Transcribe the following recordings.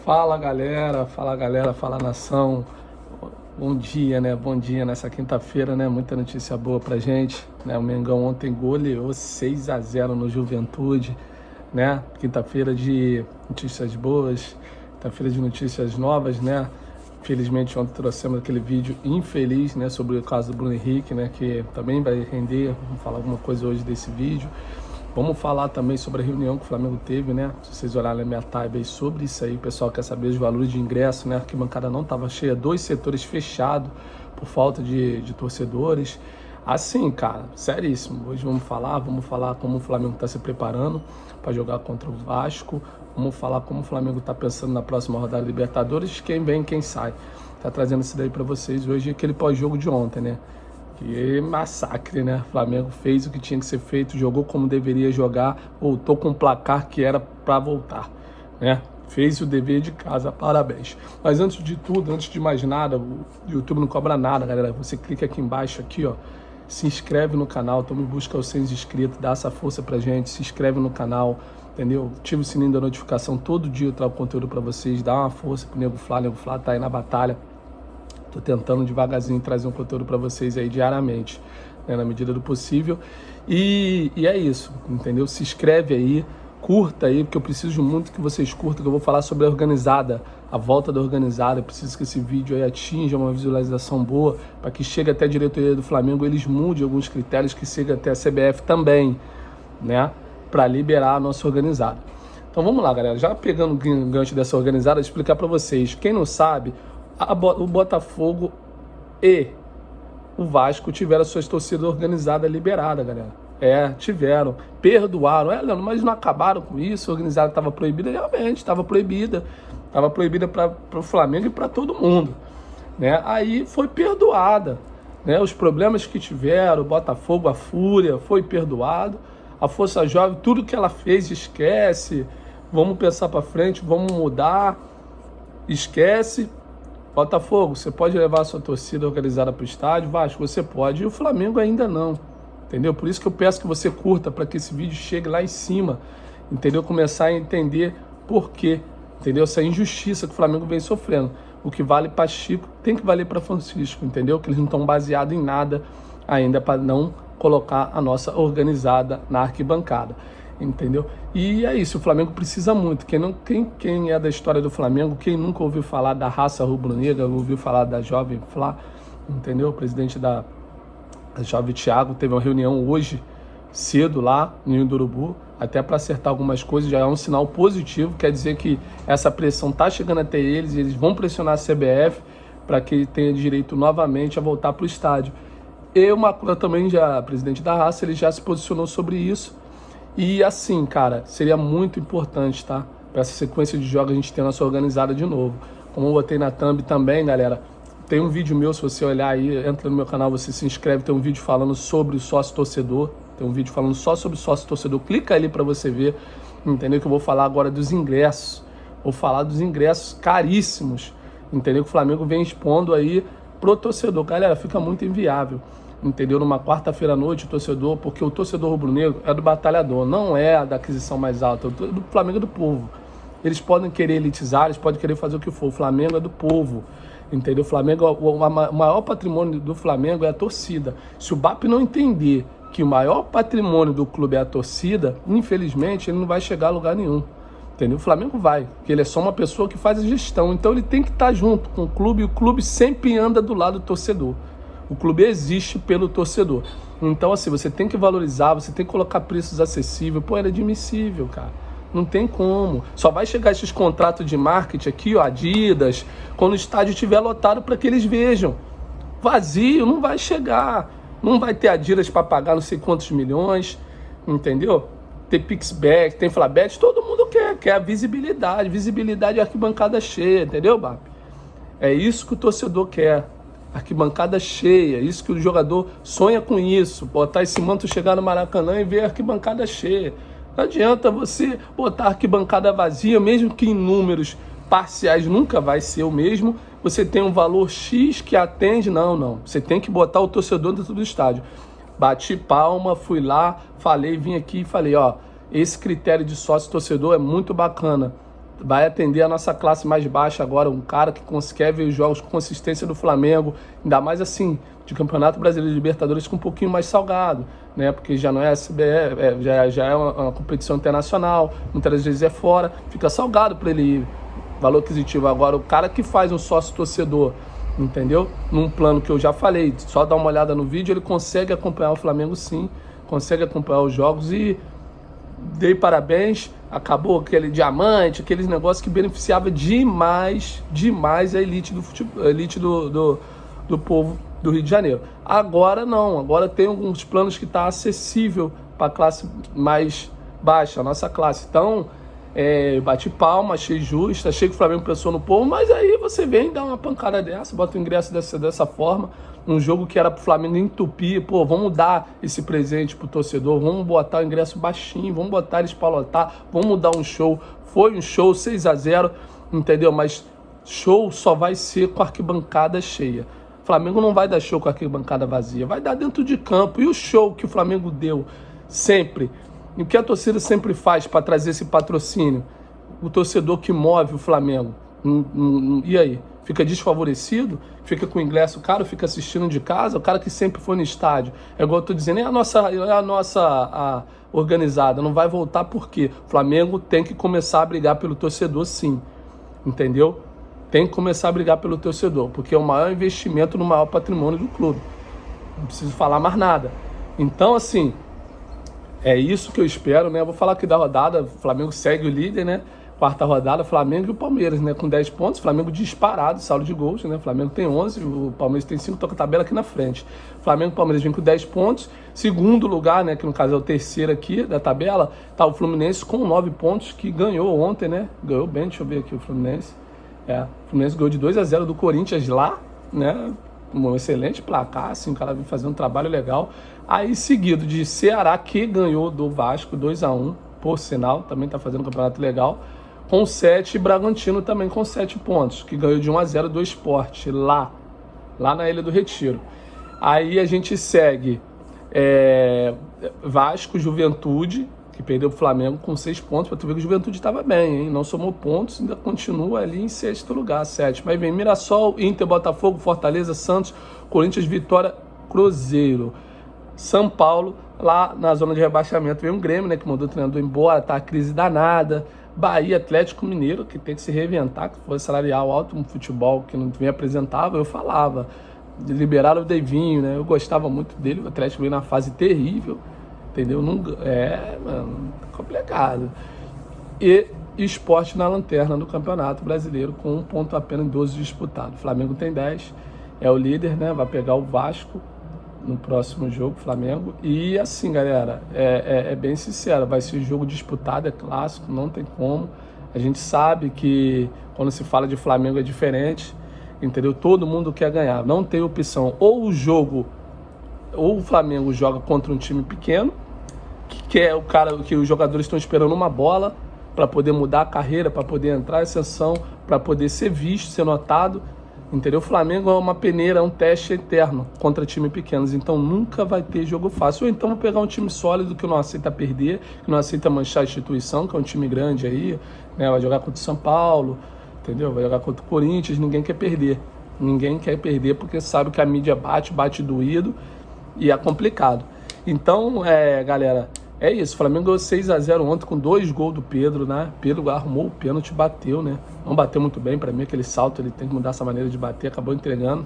Fala galera, fala nação. Bom dia, né? Bom dia nessa quinta-feira, né? Muita notícia boa pra gente, né? O Mengão ontem goleou 6-0 no Juventude, né? Quinta-feira de notícias boas, quinta-feira de notícias novas, né? Infelizmente ontem trouxemos aquele vídeo infeliz, né? Sobre o caso do Bruno Henrique, né? Que também vai render, vamos falar alguma coisa hoje desse vídeo. Vamos falar também sobre a reunião que o Flamengo teve, né? Se vocês olharem na minha tab aí sobre isso aí, o pessoal quer saber os valores de ingresso, né? A arquibancada não estava cheia, 2 setores fechados por falta de torcedores. Assim, cara, seríssimo. Hoje vamos falar como o Flamengo está se preparando para jogar contra o Vasco. Vamos falar como o Flamengo está pensando na próxima rodada da Libertadores, quem vem, quem sai. Tá trazendo isso daí para vocês hoje, aquele pós-jogo de ontem, né? Que massacre, né? O Flamengo fez o que tinha que ser feito, jogou como deveria jogar, voltou com o placar que era para voltar, né? Fez o dever de casa, parabéns. Mas antes de tudo, antes de mais nada, o YouTube não cobra nada, galera. Você clica aqui embaixo, aqui, ó, se inscreve no canal, toma em busca aos 100 inscritos, dá essa força pra gente, se inscreve no canal, entendeu? Ativa o sininho da notificação, todo dia eu trago conteúdo pra vocês, dá uma força pro Nego Flá tá aí na batalha. Tô tentando devagarzinho trazer um conteúdo para vocês aí diariamente, né, na medida do possível. E é isso, entendeu? Se inscreve aí, curta aí, porque eu preciso muito que vocês curtam, que eu vou falar sobre a organizada, a volta da organizada. Eu preciso que esse vídeo aí atinja uma visualização boa, para que chegue até a diretoria do Flamengo, eles mudem alguns critérios, que chegue até a CBF também, né, para liberar a nossa organizada. Então vamos lá, galera, já pegando o gancho dessa organizada, explicar para vocês. Quem não sabe, o Botafogo e o Vasco tiveram suas torcidas organizadas liberadas, galera. Tiveram. Perdoaram. Leandro, mas não acabaram com isso? A organizada estava proibida? Realmente, estava proibida. Estava proibida para o Flamengo e para todo mundo, né? Aí foi perdoada, né? Os problemas que tiveram, o Botafogo, a Fúria, foi perdoado. A Força Jovem, tudo que ela fez, esquece. Vamos pensar para frente, vamos mudar. Esquece. Botafogo, você pode levar a sua torcida organizada para o estádio? Vasco, você pode. E o Flamengo ainda não, entendeu? Por isso que eu peço que você curta, para que esse vídeo chegue lá em cima, entendeu? Começar a entender por quê, entendeu? Essa injustiça que o Flamengo vem sofrendo. O que vale para Chico tem que valer para Francisco, entendeu? Que eles não estão baseados em nada ainda para não colocar a nossa organizada na arquibancada, entendeu? E é isso, o Flamengo precisa muito. Quem é da história do Flamengo, quem nunca ouviu falar da raça rubro-negra, ouviu falar da Jovem Flá, entendeu? O presidente da Jovem, Thiago, teve uma reunião hoje cedo lá no Ninho do Urubu, até para acertar algumas coisas, já é um sinal positivo, quer dizer que essa pressão está chegando até eles, e eles vão pressionar a CBF para que ele tenha direito novamente a voltar para o estádio. E o Macron também, já presidente da raça, ele já se posicionou sobre isso. E assim, cara, seria muito importante, tá? Para essa sequência de jogos a gente ter a nossa organizada de novo. Como eu botei na thumb também, galera, tem um vídeo meu, se você olhar aí, entra no meu canal, você se inscreve, tem um vídeo falando sobre o sócio-torcedor, tem um vídeo falando só sobre o sócio-torcedor, clica ali para você ver, entendeu? Que eu vou falar agora dos ingressos, vou falar dos ingressos caríssimos, entendeu? Que o Flamengo vem expondo aí pro torcedor. Galera, fica muito inviável, entendeu? Numa quarta-feira à noite, o torcedor, porque o torcedor rubro-negro é do batalhador, não é da aquisição mais alta, do Flamengo é do povo. Eles podem querer elitizar, eles podem querer fazer o que for, o Flamengo é do povo, entendeu? O Flamengo, o maior patrimônio do Flamengo é a torcida. Se o BAP não entender que o maior patrimônio do clube é a torcida, infelizmente ele não vai chegar a lugar nenhum, entendeu? O Flamengo vai, porque ele é só uma pessoa que faz a gestão, então ele tem que estar junto com o clube, e o clube sempre anda do lado do torcedor. O clube existe pelo torcedor. Então, assim, você tem que valorizar, você tem que colocar preços acessíveis. Pô, é inadmissível, cara. Não tem como. Só vai chegar esses contratos de marketing aqui, ó, Adidas, quando o estádio estiver lotado para que eles vejam. Vazio, não vai chegar. Não vai ter Adidas para pagar não sei quantos milhões, entendeu? Tem Pixback, tem Flabet, todo mundo quer a visibilidade. Visibilidade e arquibancada cheia, entendeu, BAP? É isso que o torcedor quer. Arquibancada cheia, isso que o jogador sonha com isso, botar esse manto, chegar no Maracanã e ver a arquibancada cheia. Não adianta você botar a arquibancada vazia, mesmo que em números parciais nunca vai ser o mesmo, você tem um valor X que atende, não. Você tem que botar o torcedor dentro do estádio. Bati palma, fui lá, falei, vim aqui e falei, ó, esse critério de sócio-torcedor é muito bacana. vai atender a nossa classe mais baixa agora, um cara que quer ver os jogos com consistência do Flamengo, ainda mais assim, de Campeonato Brasileiro de Libertadores com um pouquinho mais salgado, né? Porque já não é SBE, já é uma competição internacional, muitas vezes é fora, fica salgado para ele ir, valor aquisitivo. Agora, o cara que faz um sócio torcedor, entendeu? Num plano que eu já falei, só dá uma olhada no vídeo, ele consegue acompanhar o Flamengo sim, consegue acompanhar os jogos e dei parabéns, acabou aquele diamante, aqueles negócios que beneficiava demais a elite do futebol, a elite do povo do Rio de Janeiro. Agora não, agora tem alguns planos que está acessível para a classe mais baixa, a nossa classe. Então, bate palma, achei justo, achei que o Flamengo pensou no povo, mas aí você vem, dá uma pancada dessa, bota o ingresso dessa forma, um jogo que era pro Flamengo entupir, pô, vamos dar esse presente pro torcedor, vamos botar o ingresso baixinho, vamos botar eles pra lotar, vamos dar um show. Foi um show 6-0, entendeu? Mas show só vai ser com a arquibancada cheia. O Flamengo não vai dar show com a arquibancada vazia, vai dar dentro de campo. E o show que o Flamengo deu sempre, e o que a torcida sempre faz para trazer esse patrocínio? O torcedor que move o Flamengo. E aí? Fica desfavorecido? Fica com o ingresso caro? Fica assistindo de casa? O cara que sempre foi no estádio. É igual eu tô dizendo, é a nossa organizada. Não vai voltar por quê? O Flamengo tem que começar a brigar pelo torcedor, sim. Entendeu? Tem que começar a brigar pelo torcedor, porque é o maior investimento no maior patrimônio do clube. Não preciso falar mais nada. Então, assim, é isso que eu espero, né? Eu vou falar aqui da rodada. O Flamengo segue o líder, né? Quarta rodada, Flamengo e o Palmeiras, né? Com 10 pontos, Flamengo disparado, saldo de gols, né? O Flamengo tem 11, o Palmeiras tem 5, toca a tabela aqui na frente. Flamengo e Palmeiras vem com 10 pontos. Segundo lugar, né? Que no caso é o terceiro aqui da tabela, tá o Fluminense com 9 pontos, que ganhou ontem, né? Ganhou bem, deixa eu ver aqui o Fluminense. O Fluminense ganhou de 2-0 do Corinthians lá, né? Um excelente placar, assim, o cara vem fazendo um trabalho legal. Aí, seguido de Ceará, que ganhou do Vasco 2-1, por sinal, também tá fazendo um campeonato legal, com 7, e Bragantino também com 7 pontos, que ganhou de 1-0 do Sport, lá na Ilha do Retiro. Aí a gente segue Vasco, Juventude, que perdeu pro Flamengo com 6 pontos, pra tu ver que o Juventude estava bem, hein? Não somou pontos, ainda continua ali em 6º lugar, 7. Mas vem Mirassol, Inter, Botafogo, Fortaleza, Santos, Corinthians, Vitória, Cruzeiro. São Paulo, lá na zona de rebaixamento, vem um Grêmio, né, que mandou o treinador embora, tá a crise danada. Bahia, Atlético Mineiro, que tem que se reinventar, que foi salarial alto no futebol, que não me apresentava, eu falava. Liberaram o Devinho, né? Eu gostava muito dele, o Atlético veio na fase terrível, entendeu? Mano, complicado. E Sport na lanterna do Campeonato Brasileiro, com 1 ponto apenas em 12 disputados. O Flamengo tem 10, é o líder, né? Vai pegar o Vasco no próximo jogo, Flamengo. E assim, galera, é bem sincero, vai ser um jogo disputado, é clássico, não tem como. A gente sabe que quando se fala de Flamengo é diferente, entendeu? Todo mundo quer ganhar, não tem opção. Ou o Flamengo joga contra um time pequeno, que é o cara que os jogadores estão esperando uma bola para poder mudar a carreira, para poder entrar em ascensão, para poder ser visto, ser notado. Entendeu? O Flamengo é uma peneira, é um teste eterno contra times pequenos, então nunca vai ter jogo fácil. Ou então vou pegar um time sólido que não aceita perder, que não aceita manchar a instituição, que é um time grande aí, né? Vai jogar contra o São Paulo, entendeu? Vai jogar contra o Corinthians, ninguém quer perder. Ninguém quer perder porque sabe que a mídia bate doído e é complicado. Então, galera, é isso. O Flamengo ganhou 6-0 ontem com 2 gols do Pedro, né? Pedro arrumou o pênalti, bateu, né? Não bateu muito bem, pra mim aquele salto, ele tem que mudar essa maneira de bater, acabou entregando.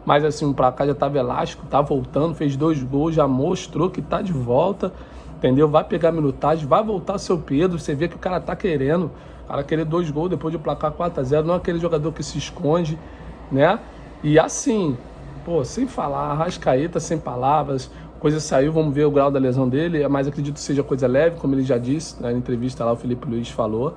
Mas assim, o placar já tava elástico, tá voltando, fez 2 gols, já mostrou que tá de volta, entendeu? Vai pegar minutagem, vai voltar seu Pedro, você vê que o cara tá querendo. O cara querer 2 gols depois de placar 4-0, não é aquele jogador que se esconde, né? E assim, pô, sem falar, Arrascaeta sem palavras, coisa saiu, vamos ver o grau da lesão dele, mas acredito que seja coisa leve, como ele já disse, na entrevista lá o Felipe Luiz falou.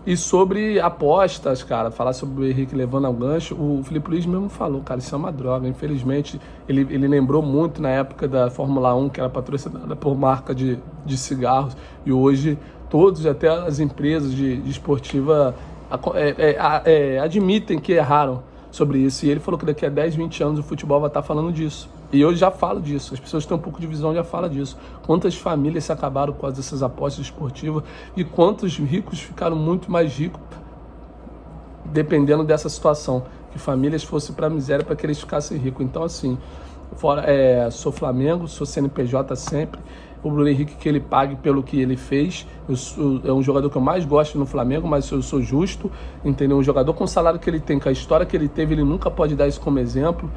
E sobre apostas, cara, falar sobre o Henrique levando ao gancho, o Felipe Luiz mesmo falou, cara, isso é uma droga. Infelizmente, ele lembrou muito na época da Fórmula 1, que era patrocinada por marca de cigarros, e hoje todos, até as empresas de esportiva, admitem que erraram sobre isso. E ele falou que daqui a 10, 20 anos o futebol vai estar falando disso. E eu já falo disso, as pessoas têm um pouco de visão, já falam disso. Quantas famílias se acabaram por causa dessas apostas esportivas e quantos ricos ficaram muito mais ricos dependendo dessa situação, que famílias fossem para a miséria para que eles ficassem ricos. Então, assim, sou Flamengo, sou CNPJ sempre. O Bruno Henrique, que ele pague pelo que ele fez. É um jogador que eu mais gosto no Flamengo, mas eu sou justo, entendeu? Um jogador com o salário que ele tem, com a história que ele teve, ele nunca pode dar isso como exemplo,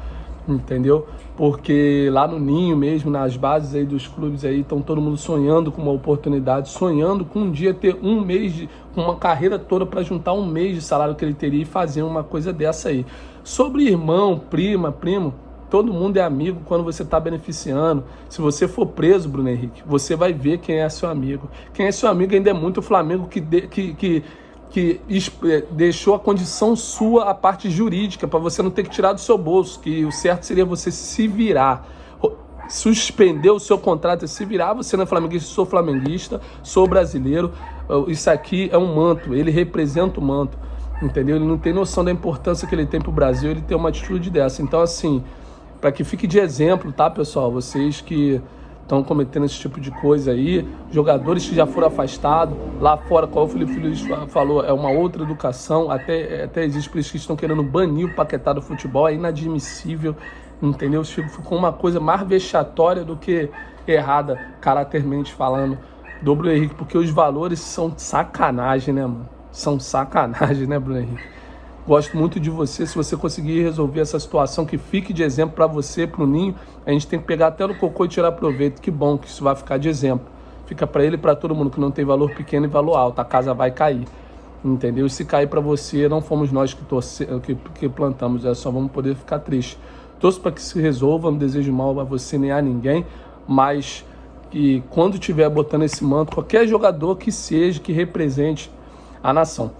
entendeu? Porque lá no Ninho mesmo, nas bases aí dos clubes aí, estão todo mundo sonhando com uma oportunidade, sonhando com um dia ter um mês, uma carreira toda para juntar um mês de salário que ele teria e fazer uma coisa dessa aí. Sobre irmão, prima, primo, todo mundo é amigo quando você está beneficiando. Se você for preso, Bruno Henrique, você vai ver quem é seu amigo. Quem é seu amigo ainda é muito o Flamengo que deixou a condição sua, a parte jurídica, para você não ter que tirar do seu bolso, que o certo seria você se virar. Suspender o seu contrato e se virar. Você não é flamenguista, sou flamenguista, sou brasileiro. Isso aqui é um manto, ele representa o manto, entendeu? Ele não tem noção da importância que ele tem para o Brasil, ele tem uma atitude dessa. Então, assim, para que fique de exemplo, tá, pessoal? Vocês que estão cometendo esse tipo de coisa aí, jogadores que já foram afastados, lá fora, como o Felipe Luiz falou, é uma outra educação, até existe por isso que estão querendo banir o Paquetá do futebol, é inadmissível, entendeu? Ficou uma coisa mais vexatória do que errada, carátermente falando, do Bruno Henrique, porque os valores são sacanagem, né, mano? São sacanagem, né, Bruno Henrique? Gosto muito de você, se você conseguir resolver essa situação, que fique de exemplo para você, para o Ninho, a gente tem que pegar até no cocô e tirar proveito. Que bom que isso vai ficar de exemplo. Fica para ele e para todo mundo, que não tem valor pequeno e valor alto, a casa vai cair, entendeu? E se cair para você, não fomos nós que plantamos, só vamos poder ficar triste. Torço para que se resolva, não desejo mal a você nem a ninguém, mas que quando estiver botando esse manto, qualquer jogador que seja, que represente a nação.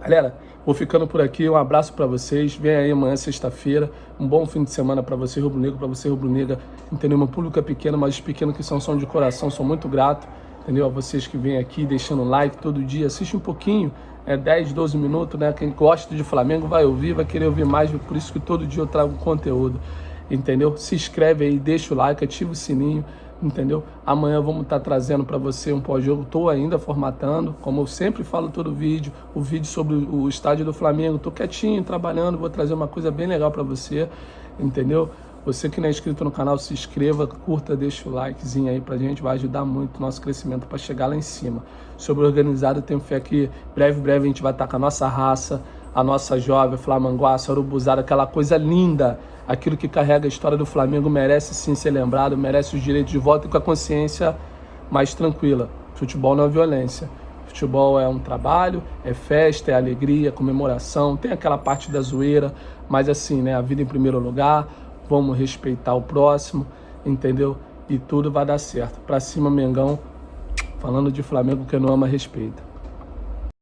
Galera, vou ficando por aqui, um abraço para vocês, vem aí amanhã, sexta-feira, um bom fim de semana para você, rubro-negro, para você, rubro-negra, entendeu? Meu público é pequeno, mas os pequenos que são de coração, sou muito grato, entendeu? A vocês que vêm aqui deixando like todo dia, assiste um pouquinho, 10, 12 minutos, né? Quem gosta de Flamengo vai ouvir, vai querer ouvir mais, por isso que todo dia eu trago conteúdo, entendeu? Se inscreve aí, deixa o like, ativa o sininho, entendeu? Amanhã vamos estar trazendo para você um pós-jogo, estou ainda formatando, como eu sempre falo todo vídeo, o vídeo sobre o estádio do Flamengo, estou quietinho, trabalhando, vou trazer uma coisa bem legal para você, entendeu? Você que não é inscrito no canal, se inscreva, curta, deixa o likezinho aí pra gente, vai ajudar muito o nosso crescimento para chegar lá em cima. Sobre o organizado, eu tenho fé que breve a gente vai estar com a nossa raça, a nossa jovem, flamanguaça, urubuzada, aquela coisa linda, aquilo que carrega a história do Flamengo, merece sim ser lembrado, merece os direitos de voto e com a consciência mais tranquila. Futebol não é violência. Futebol é um trabalho, é festa, é alegria, comemoração, tem aquela parte da zoeira, mas assim, né, a vida em primeiro lugar, vamos respeitar o próximo, entendeu? E tudo vai dar certo. Pra cima, Mengão, falando de Flamengo, que não ama, respeita.